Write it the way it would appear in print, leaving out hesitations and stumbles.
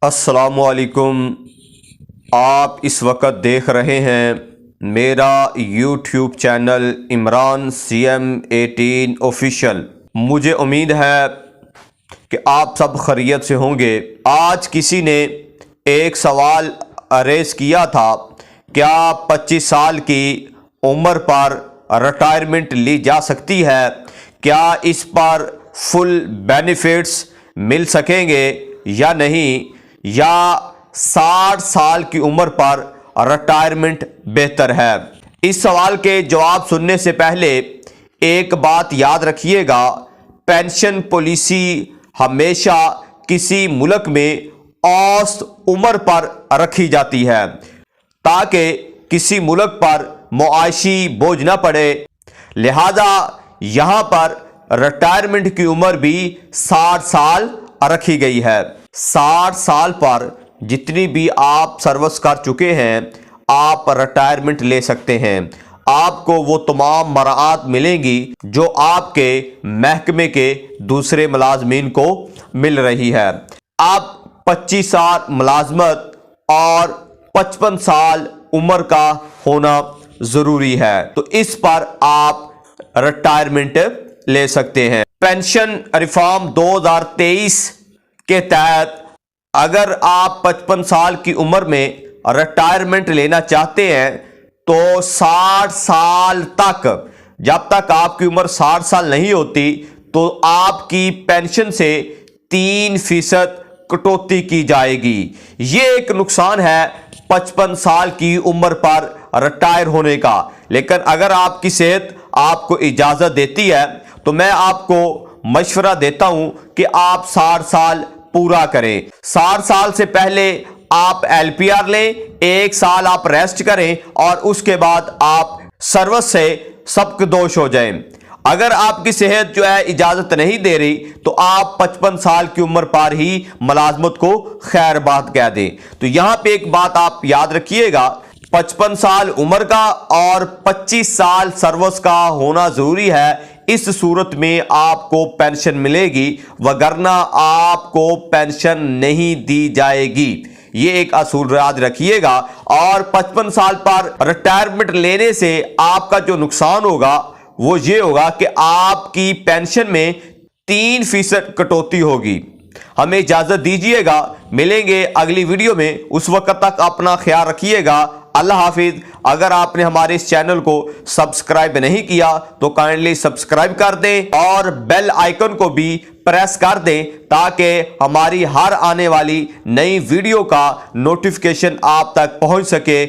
السلام علیکم۔ آپ اس وقت دیکھ رہے ہیں میرا YouTube channel Imran CM18 official. مجھے امید ہے کہ آپ سب خیریت سے ہوں گے۔ آج کسی نے ایک سوال ریز کیا تھا، کیا 25 سال کی عمر پر ریٹائرمنٹ لی جا سکتی ہے؟ کیا اس پر فل بینیفٹس مل سکیں گے یا نہیں، یا 60 سال کی عمر پر ریٹائرمنٹ بہتر ہے؟ اس سوال کے جواب سننے سے پہلے ایک بات یاد رکھیے گا، پینشن پالیسی ہمیشہ کسی ملک میں اوسط عمر پر رکھی جاتی ہے تاکہ کسی ملک پر معاشی بوجھ نہ پڑے، لہذا یہاں پر ریٹائرمنٹ کی عمر بھی 60 سال رکھی گئی ہے۔ 60 سال پر جتنی بھی آپ سروس کر چکے ہیں آپ ریٹائرمنٹ لے سکتے ہیں۔ آپ کو وہ تمام مراعات ملیں گی جو آپ کے محکمے کے دوسرے ملازمین کو مل رہی ہے۔ آپ 25 سال ملازمت اور 55 سال عمر کا ہونا ضروری ہے، تو اس پر آپ ریٹائرمنٹ لے سکتے ہیں۔ پینشن ریفارم 2023 کے تحت اگر آپ 55 سال کی عمر میں ریٹائرمنٹ لینا چاہتے ہیں تو 60 سال تک، جب تک آپ کی عمر 60 سال نہیں ہوتی تو آپ کی پینشن سے 3% کٹوتی کی جائے گی۔ یہ ایک نقصان ہے 55 سال کی عمر پر ریٹائر ہونے کا، لیکن اگر آپ کی صحت آپ کو اجازت دیتی ہے تو میں آپ کو مشورہ دیتا ہوں کہ آپ 60 سال پورا کریں۔ 60 سال سے پہلے آپ LPR لیں، 1 سال آپ ریسٹ کریں اور اس کے بعد آپ سروس سے سبکدوش ہو جائیں۔ اگر آپ کی صحت جو ہے اجازت نہیں دے رہی تو آپ 55 سال کی عمر پر ہی ملازمت کو خیر بات کہہ دیں۔ تو یہاں پہ ایک بات آپ یاد رکھیے گا، 55 سال عمر کا اور 25 سال سروس کا ہونا ضروری ہے، اس صورت میں آپ کو پینشن ملے گی، وگرنہ آپ کو پینشن نہیں دی جائے گی۔ یہ ایک اصول یاد رکھیے گا۔ اور 55 سال پر ریٹائرمنٹ لینے سے آپ کا جو نقصان ہوگا وہ یہ ہوگا کہ آپ کی پینشن میں 3% کٹوتی ہوگی۔ ہمیں اجازت دیجیے گا، ملیں گے اگلی ویڈیو میں، اس وقت تک اپنا خیال رکھیے گا۔ اللہ حافظ۔ اگر آپ نے ہمارے اس چینل کو سبسکرائب نہیں کیا تو کائنڈلی سبسکرائب کر دیں اور بیل آئیکن کو بھی پریس کر دیں تاکہ ہماری ہر آنے والی نئی ویڈیو کا نوٹیفیکیشن آپ تک پہنچ سکے۔